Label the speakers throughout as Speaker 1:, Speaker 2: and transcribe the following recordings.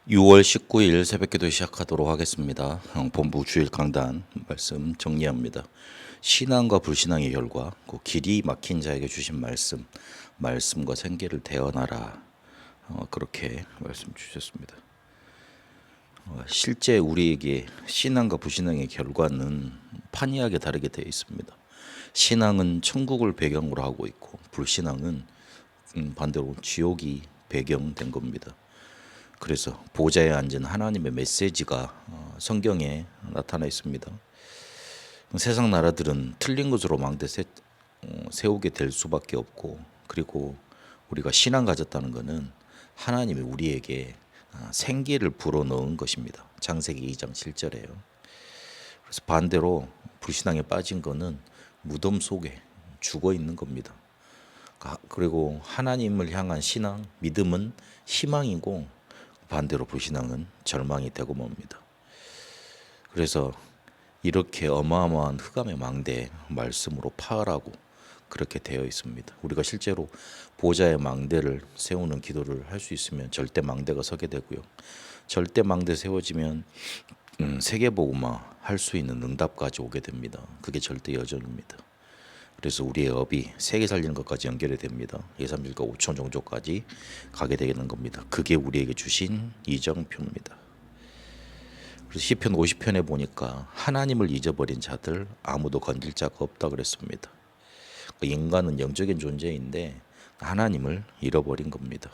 Speaker 1: 6월 19일 새벽기도 시작하도록 하겠습니다. 본부 주일 강단 말씀 정리합니다. 신앙과 불신앙의 결과, 그 길이 막힌 자에게 주신 말씀과 생기를 대언하라. 그렇게 말씀 주셨습니다. 실제 우리에게 신앙과 불신앙의 결과는 판이하게 다르게 되어 있습니다. 신앙은 천국을 배경으로 하고 있고, 불신앙은 반대로 지옥이 배경된 겁니다. 그래서 보좌에 앉은 하나님의 메시지가 성경에 나타나 있습니다. 세상 나라들은 틀린 것으로 망대 세우게 될 수밖에 없고, 그리고 우리가 신앙 가졌다는 것은 하나님이 우리에게 생기를 불어넣은 것입니다. 창세기 2장 7절에요. 그래서 반대로 불신앙에 빠진 것은 무덤 속에 죽어 있는 겁니다. 그리고 하나님을 향한 신앙, 믿음은 희망이고, 반대로 불신앙은 절망이 되고 맙니다. 그래서 이렇게 어마어마한 흑암의 망대 말씀으로 파하라고 그렇게 되어 있습니다. 우리가 실제로 보좌의 망대를 세우는 기도를 할 수 있으면 절대 망대가 서게 되고요. 절대 망대 세워지면 세계복음화 할 수 있는 응답까지 오게 됩니다. 그게 절대 여정입니다. 그래서 우리의 업이 세계 살리는 것까지 연결이 됩니다. 예산일과 5천 종족까지 가게 되는 겁니다. 그게 우리에게 주신 이정표입니다. 그래서 시편 50편에 보니까 하나님을 잊어버린 자들 아무도 건질 자가 없다 그랬습니다. 인간은 영적인 존재인데 하나님을 잃어버린 겁니다.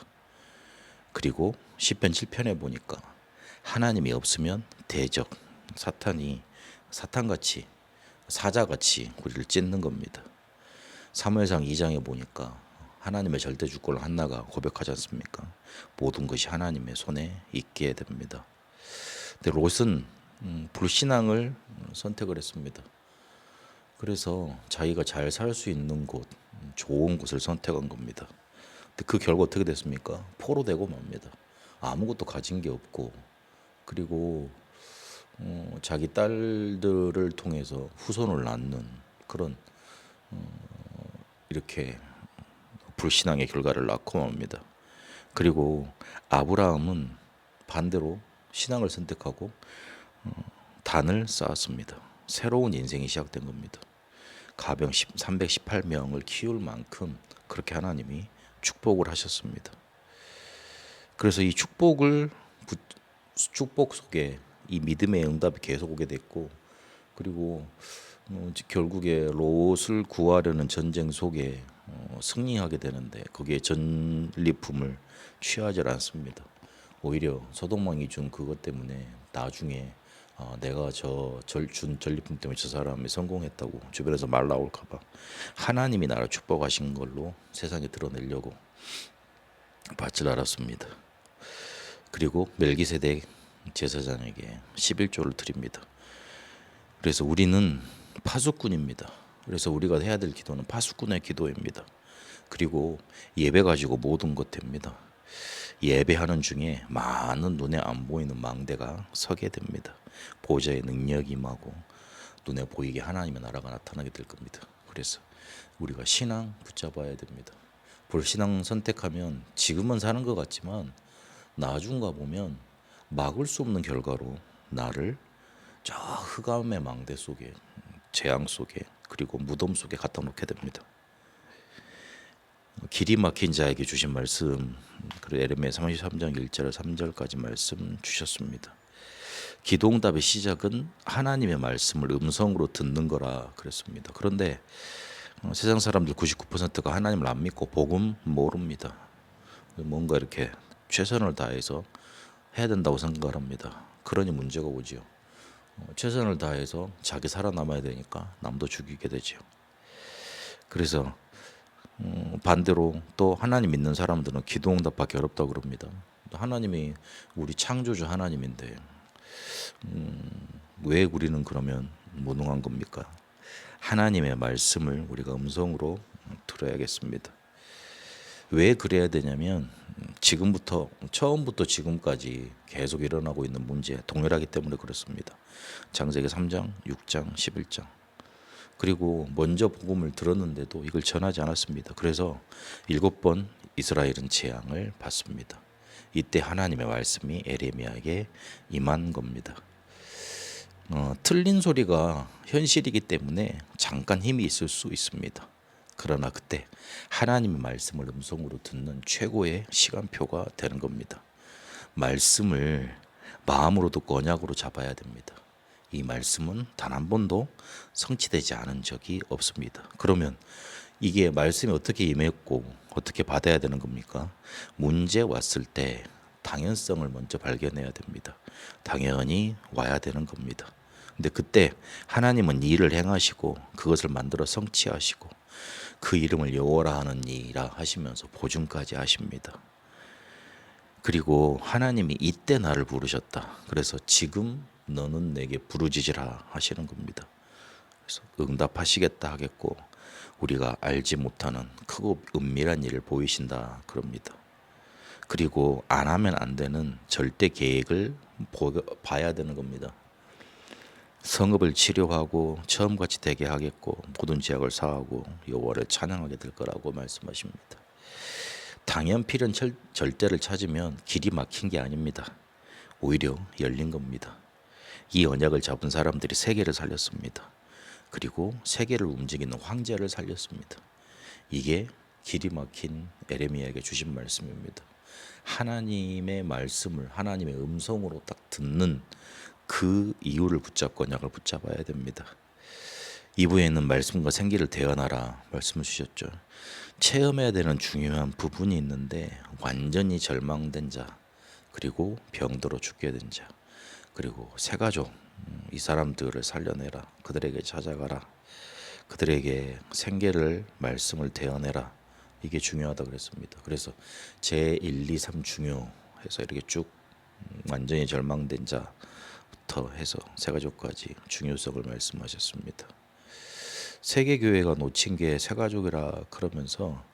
Speaker 1: 그리고 시편 7편에 보니까 하나님이 없으면 대적, 사탄같이 사자같이 우리를 찢는 겁니다. 사무엘상 2장에 보니까 하나님의 절대 주권을 한나가 고백하지 않습니까? 모든 것이 하나님의 손에 있게 됩니다. 근데 롯은 불신앙을 선택을 했습니다. 그래서 자기가 잘 살 수 있는 곳, 좋은 곳을 선택한 겁니다. 근데 그 결과 어떻게 됐습니까? 포로되고 맙니다. 아무것도 가진 게 없고, 그리고 자기 딸들을 통해서 후손을 낳는 그런 이렇게 불신앙의 결과를 낳고 맙니다. 그리고 아브라함은 반대로 신앙을 선택하고 단을 쌓았습니다. 새로운 인생이 시작된 겁니다. 가병 318명을 키울 만큼 그렇게 하나님이 축복을 하셨습니다. 그래서 이 축복 속에 이 믿음의 응답이 계속 오게 됐고, 그리고 결국에 롯을 구하려는 전쟁 속에 승리하게 되는데 거기에 전리품을 취하지 않습니다. 오히려 소돔왕이 준 그것 때문에 나중에 내가 준 전리품 때문에 저 사람이 성공했다고 주변에서 말 나올까봐 하나님이 나를 축복하신 걸로 세상에 드러내려고 받질 않았습니다. 그리고 멜기세덱 제사장에게 11조를 드립니다. 그래서 우리는 파수꾼입니다. 그래서 우리가 해야 될 기도는 파수꾼의 기도입니다. 그리고 예배 가지고 모든 것 됩니다. 예배하는 중에 많은 눈에 안 보이는 망대가 서게 됩니다. 보좌의 능력이 임하고 눈에 보이게 하나님의 나라가 나타나게 될 겁니다. 그래서 우리가 신앙 붙잡아야 됩니다. 불신앙 선택하면 지금은 사는 것 같지만 나중가 보면 막을 수 없는 결과로 나를 저 흑암의 망대 속에, 재앙 속에, 그리고 무덤 속에 갖다 놓게 됩니다. 길이 막힌 자에게 주신 말씀, 그리고 에레미야 33장 1절 3절까지 말씀 주셨습니다. 기도응답의 시작은 하나님의 말씀을 음성으로 듣는 거라 그랬습니다. 그런데 세상 사람들 99%가 하나님을 안 믿고 복음 모릅니다. 뭔가 이렇게 최선을 다해서 해야 된다고 생각을 합니다. 그러니 문제가 오지요. 최선을 다해서 자기 살아남아야 되니까 남도 죽이게 되죠. 그래서 반대로 또 하나님 믿는 사람들은 기도응답받기 어렵다고 그럽니다. 하나님이 우리 창조주 하나님인데 왜 우리는 그러면 무능한 겁니까? 하나님의 말씀을 우리가 음성으로 들어야겠습니다. 왜 그래야 되냐면 처음부터 지금까지 계속 일어나고 있는 문제 동일하기 때문에 그렇습니다. 창세기 3장, 6장, 11장. 그리고 먼저 복음을 들었는데도 이걸 전하지 않았습니다. 그래서 7번 이스라엘은 재앙을 받습니다. 이때 하나님의 말씀이 에레미야에게 임한 겁니다. 틀린 소리가 현실이기 때문에 잠깐 힘이 있을 수 있습니다. 그러나 그때 하나님의 말씀을 음성으로 듣는 최고의 시간표가 되는 겁니다. 말씀을 마음으로 듣고 언약으로 잡아야 됩니다. 이 말씀은 단 한 번도 성취되지 않은 적이 없습니다. 그러면 이게 말씀이 어떻게 임했고 어떻게 받아야 되는 겁니까? 문제 왔을 때 당연성을 먼저 발견해야 됩니다. 당연히 와야 되는 겁니다. 근데 그때 하나님은 일을 행하시고 그것을 만들어 성취하시고 그 이름을 여호와라 하는 이라 하시면서 보증까지 하십니다. 그리고 하나님이 이때 나를 부르셨다. 그래서 지금 너는 내게 부르짖으라 하시는 겁니다. 그래서 응답하시겠다 하겠고 우리가 알지 못하는 크고 은밀한 일을 보이신다 그럽니다. 그리고 안 하면 안 되는 절대 계획을 봐야 되는 겁니다. 성읍을 치료하고 처음같이 되게 하겠고 모든 죄악을 사하고 여호와를 찬양하게 될 거라고 말씀하십니다. 당연필은 절대를 찾으면 길이 막힌 게 아닙니다. 오히려 열린 겁니다. 이 언약을 잡은 사람들이 세계를 살렸습니다. 그리고 세계를 움직이는 황제를 살렸습니다. 이게 길이 막힌 에레미야에게 주신 말씀입니다. 하나님의 말씀을 하나님의 음성으로 딱 듣는 그 이유를 붙잡고 언약을 붙잡아야 됩니다. 2부에는 말씀과 생기를 대언하라 말씀을 주셨죠. 체험해야 되는 중요한 부분이 있는데 완전히 절망된 자, 그리고 병들어 죽게 된 자, 그리고 세 가족, 이 사람들을 살려내라. 그들에게 찾아가라. 그들에게 생계를 말씀을 대언해라. 이게 중요하다 그랬습니다. 그래서 제1, 2, 3 중요해서 이렇게 쭉 완전히 절망된 자부터 해서 세 가족까지 중요성을 말씀하셨습니다. 세계교회가 놓친 게 세 가족이라 그러면서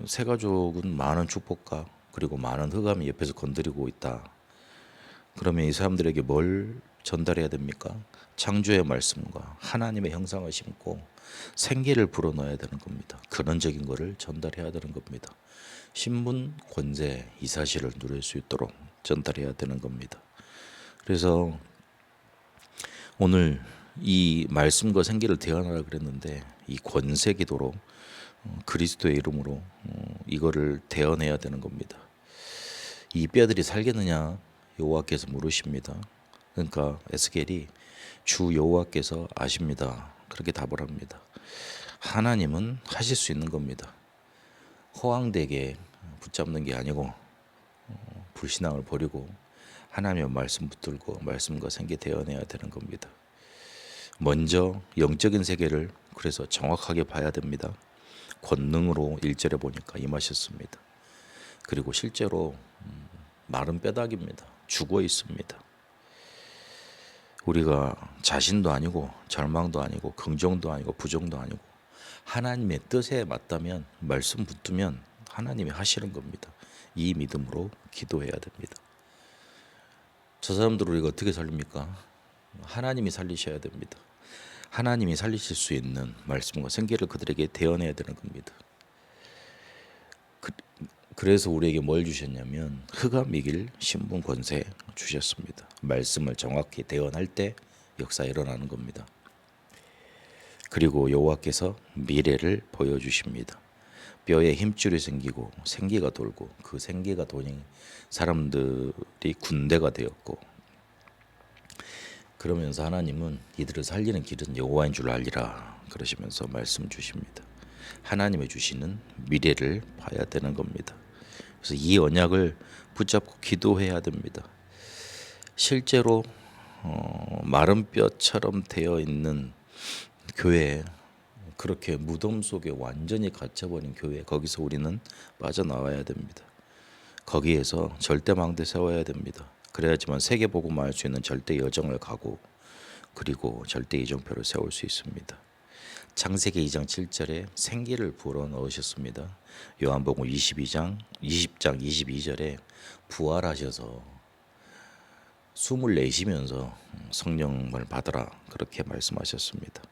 Speaker 1: 세 가족은 많은 축복과 그리고 많은 흑암이 옆에서 건드리고 있다. 그러면 이 사람들에게 뭘 전달해야 됩니까? 창조의 말씀과 하나님의 형상을 심고 생기를 불어넣어야 되는 겁니다. 근원적인 것을 전달해야 되는 겁니다. 신분, 권세, 이 사실을 누릴 수 있도록 전달해야 되는 겁니다. 그래서 오늘 이 말씀과 생기를 대언하라 그랬는데 이 권세 기도로 그리스도의 이름으로 이거를 대언해야 되는 겁니다. 이 뼈들이 살겠느냐 여호와께서 물으십니다. 그러니까 에스겔이 주 여호와께서 아십니다. 그렇게 답을 합니다. 하나님은 하실 수 있는 겁니다. 허황되게 붙잡는 게 아니고 불신앙을 버리고 하나님의 말씀 붙들고 말씀과 생기 대언해야 되는 겁니다. 먼저 영적인 세계를 그래서 정확하게 봐야 됩니다. 권능으로 1절에 보니까 임하셨습니다. 그리고 실제로 마른 뼈다귀입니다. 죽어 있습니다. 우리가 자신도 아니고 절망도 아니고 긍정도 아니고 부정도 아니고 하나님의 뜻에 맞다면 말씀 붙으면 하나님이 하시는 겁니다. 이 믿음으로 기도해야 됩니다. 저 사람들을 우리가 어떻게 살립니까? 하나님이 살리셔야 됩니다. 하나님이 살리실 수 있는 말씀과 생기를 그들에게 대언해야 되는 겁니다. 그래서 우리에게 뭘 주셨냐면 흑암 이길 신분 권세 주셨습니다. 말씀을 정확히 대언할 때 역사 일어나는 겁니다. 그리고 여호와께서 미래를 보여주십니다. 뼈에 힘줄이 생기고 생기가 돌고 그 생기가 도니 사람들이 군대가 되었고 그러면서 하나님은 이들을 살리는 길은 여호와인 줄 알리라 그러시면서 말씀 주십니다. 하나님의 주시는 미래를 봐야 되는 겁니다. 그래서 이 언약을 붙잡고 기도해야 됩니다. 실제로 마른 뼈처럼 되어 있는 교회, 그렇게 무덤 속에 완전히 갇혀버린 교회, 거기서 우리는 빠져나와야 됩니다. 거기에서 절대망대 세워야 됩니다. 그래야지만 세계복음화할 수 있는 절대 여정을 가고 그리고 절대 이정표를 세울 수 있습니다. 창세기 2장 7절에 생기를 불어넣으셨습니다. 요한복음 20장 22절에 부활하셔서 숨을 내쉬면서 성령을 받으라 그렇게 말씀하셨습니다.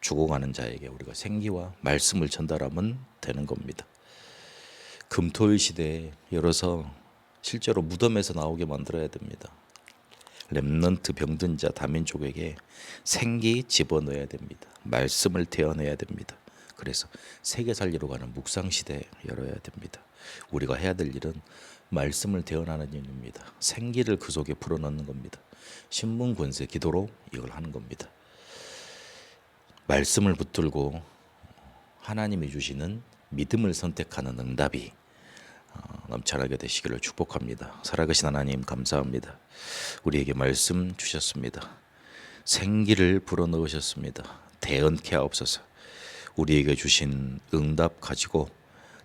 Speaker 1: 죽어가는 자에게 우리가 생기와 말씀을 전달하면 되는 겁니다. 금토일 시대에 열어서 실제로 무덤에서 나오게 만들어야 됩니다. 렘넌트 병든 자 다민족에게 생기 집어넣어야 됩니다. 말씀을 태어내야 됩니다. 그래서 세계 살리러 가는 묵상 시대 열어야 됩니다. 우리가 해야 될 일은 말씀을 태어나는 일입니다. 생기를 그 속에 불어넣는 겁니다. 신문 권세 기도로 이걸 하는 겁니다. 말씀을 붙들고 하나님이 주시는 믿음을 선택하는 응답이 넘쳐나게 되시기를 축복합니다. 살아계신 하나님 감사합니다. 우리에게 말씀 주셨습니다. 생기를 불어넣으셨습니다. 대언케 하옵소서. 우리에게 주신 응답 가지고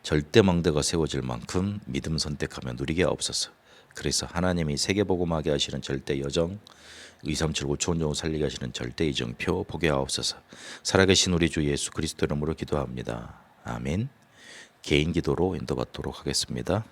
Speaker 1: 절대망대가 세워질 만큼 믿음 선택하며 누리게 하옵소서. 그래서 하나님이 세계복음하게 하시는 절대 여정, 237 5천 살리게 하시는 절대 이정표 보게 하옵소서. 살아계신 우리 주 예수 그리스도 이름으로 기도합니다. 아멘. 개인 기도로 인도받도록 하겠습니다.